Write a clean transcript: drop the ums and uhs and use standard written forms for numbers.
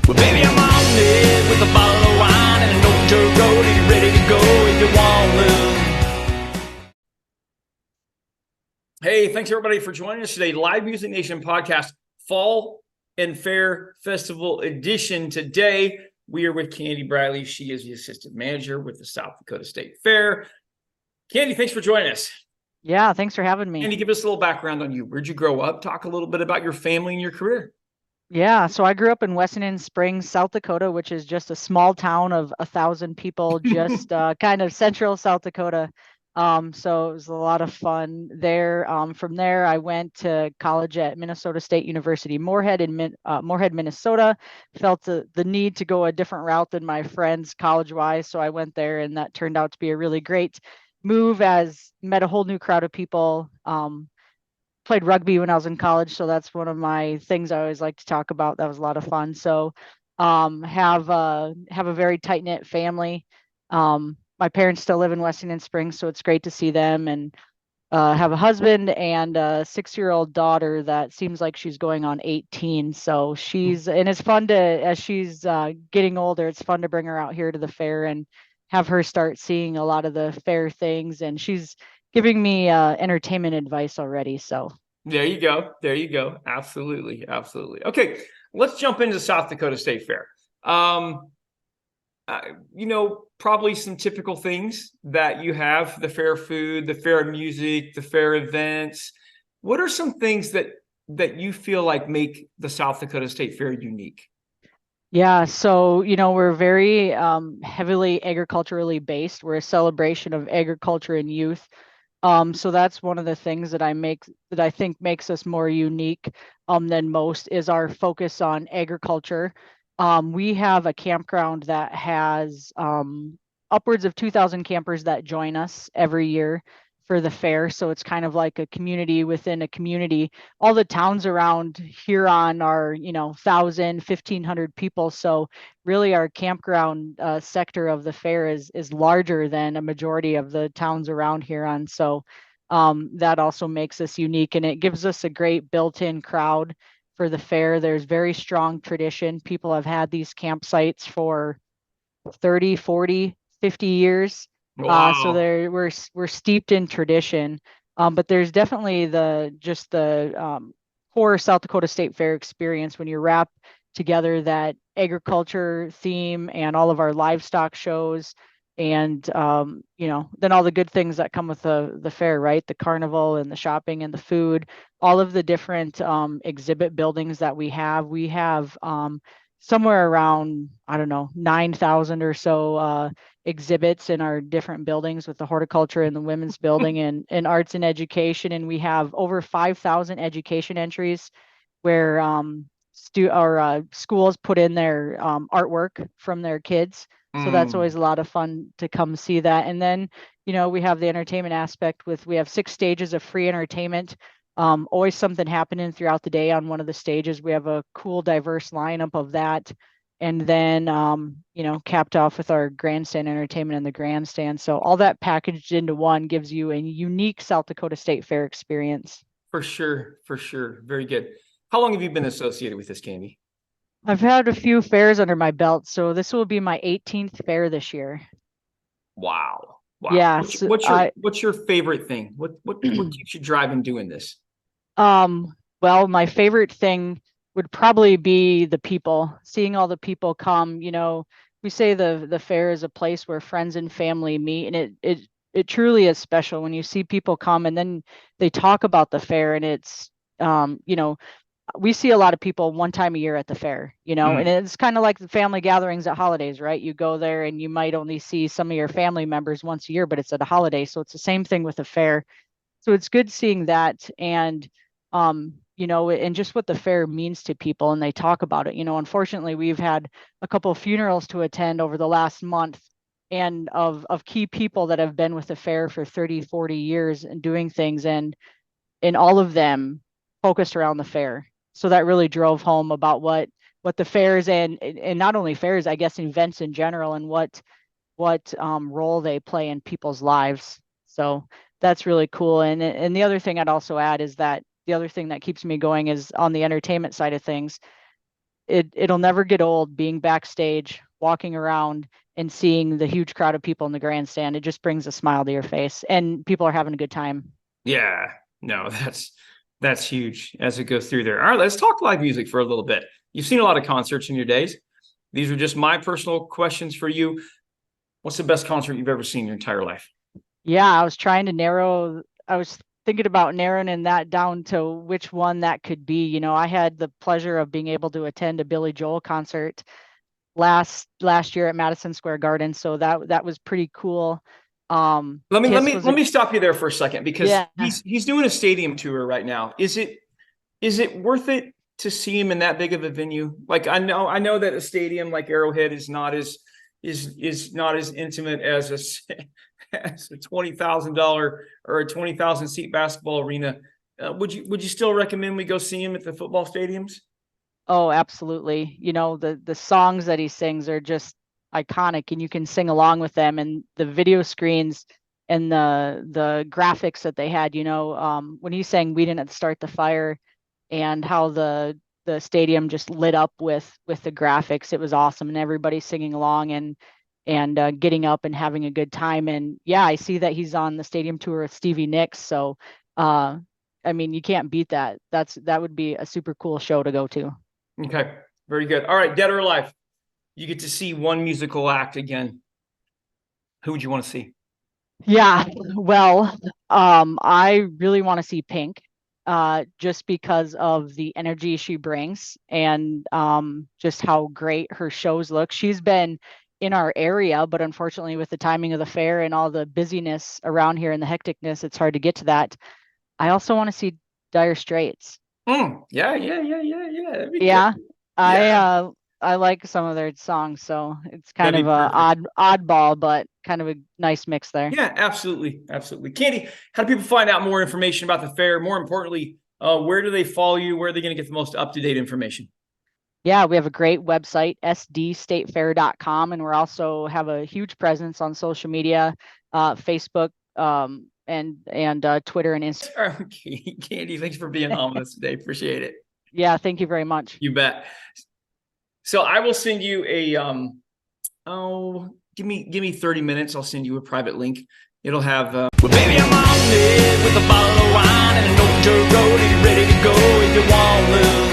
Well, baby, I'm on it with a bottle of wine and an old dirt road, and you're ready to go if you want to. Hey, thanks everybody for joining us today. Live Music Nation podcast, Fall and Fair Festival edition. Today, we are with Candi Briley. She is the assistant manager with the South Dakota State Fair. Candi, thanks for joining us. Yeah, thanks for having me. Candi, give us a little background on you. Where'd you grow up? Talk a little bit about your family and your career. Yeah, so I grew up in Wessington Springs, South Dakota, which is just a small town of 1,000 people, just kind of central South Dakota. So it was a lot of fun there. From there, I went to college at Minnesota State University, Moorhead in Moorhead, Minnesota. Felt the need to go a different route than my friends college-wise, so I went there, and that turned out to be a really great move. As met a whole new crowd of people. Played rugby when I was in college, so that's one of my things I always like to talk about. That was a lot of fun. So have a very tight knit family. My parents still live in Wessington Springs, so it's great to see them, and have a husband and a 6-year-old daughter that seems like she's going on 18. So and it's fun to, as she's getting older, it's fun to bring her out here to the fair and have her start seeing a lot of the fair things. And she's giving me entertainment advice already. So there you go. There you go. Absolutely. Absolutely. Okay. Let's jump into South Dakota State Fair. Probably some typical things that you have: the fair food, the fair music, the fair events. What are some things that you feel like make the South Dakota State Fair unique? yeah, so we're very heavily agriculturally based. We're a celebration of agriculture and youth. So that's one of the things that I think makes us more unique than most, is our focus on agriculture. We have a campground that has upwards of 2,000 campers that join us every year for the fair. So it's kind of like a community within a community. All the towns around Huron are, 1,000, 1,500 people. So really our campground sector of the fair is larger than a majority of the towns around Huron. So that also makes us unique, and it gives us a great built-in crowd for the fair. There's very strong tradition. People have had these campsites for 30, 40, 50 years. So Wow. we're steeped in tradition. But there's definitely the core South Dakota State Fair experience when you wrap together that agriculture theme and all of our livestock shows, and then all the good things that come with the fair, right? The carnival and the shopping and the food, all of the different exhibit buildings that we have. We have somewhere around, I don't know, 9,000 or so exhibits in our different buildings, with the horticulture and the women's building and arts and education. And we have over 5,000 education entries where schools put in their artwork from their kids. So that's always a lot of fun to come see that. And then, we have the entertainment aspect we have 6 stages of free entertainment. Always something happening throughout the day on one of the stages. We have a cool, diverse lineup of that. And then, capped off with our grandstand entertainment in the grandstand. So all that packaged into one gives you a unique South Dakota State Fair experience. For sure. For sure. Very good. How long have you been associated with this, Candi? I've had a few fairs under my belt, so this will be my 18th fair this year. Wow. Wow. Yeah, What's your favorite thing? What keeps you driving doing this? Well, my favorite thing would probably be the people, seeing all the people come. We say the fair is a place where friends and family meet, and it truly is special when you see people come and then they talk about the fair. And it's we see a lot of people one time a year at the fair, and it's kind of like the family gatherings at holidays, right? You go there and you might only see some of your family members once a year, but it's at a holiday. So it's the same thing with the fair. So it's good seeing that, and and just what the fair means to people, and they talk about it. Unfortunately, we've had a couple of funerals to attend over the last month, and of key people that have been with the fair for 30, 40 years and doing things, and all of them focused around the fair. So that really drove home about what the fairs, and not only fairs, I guess events in general, and what role they play in people's lives. So that's really cool. And the other thing I'd also add is that the other thing that keeps me going is on the entertainment side of things. it'll never get old being backstage, walking around and seeing the huge crowd of people in the grandstand. It just brings a smile to your face, and people are having a good time. Yeah, no, that's huge as it goes through there. All right, let's talk live music for a little bit. You've seen a lot of concerts in your days. These are just my personal questions for you. What's the best concert you've ever seen in your entire life? Yeah, I was thinking about narrowing that down to which one that could be. You know, I had the pleasure of being able to attend a Billy Joel concert last year at Madison Square Garden, so that was pretty cool. Let me stop you there for a second, because yeah. he's doing a stadium tour right now. Is it worth it to see him in that big of a venue? Like, I know that a stadium like Arrowhead is not as intimate as as a $20,000 or a 20,000 seat basketball arena. Would you still recommend we go see him at the football stadiums? Oh, absolutely. You know, the songs that he sings are just iconic, and you can sing along with them, and the video screens and the graphics that they had, you know, when he sang "We Didn't Start the Fire" and how the stadium just lit up with the graphics, it was awesome, and everybody singing along and getting up and having a good time. And yeah, I see that he's on the stadium tour with Stevie Nicks, so I mean, you can't beat that. That would be a super cool show to go to. Okay, very good. All right, dead or alive, you get to see one musical act again. Who would you want to see? Yeah, well, I really want to see Pink, just because of the energy she brings, and just how great her shows look. She's been in our area, but unfortunately, with the timing of the fair and all the busyness around here and the hecticness, it's hard to get to that. I also want to see Dire Straits. Yeah. That'd be good. Yeah, I Yeah, uh I like some of their songs, so it's kind that'd of be a perfect. oddball, but kind of a nice mix there. Yeah, absolutely. Absolutely. Candi, how do people find out more information about the fair? More importantly, where do they follow you? Where are they going to get the most up-to-date information? Yeah, we have a great website, sdstatefair.com, and we're also have a huge presence on social media, Facebook, and Twitter and Instagram. Okay, Candi, thanks for being on with us today. Appreciate it. Yeah, thank you very much. You bet. So I will send you a give me 30 minutes. I'll send you a private link. It'll have well, baby, I'm on it with a bottle of wine and an old dirt road. Are you ready to go if you want to?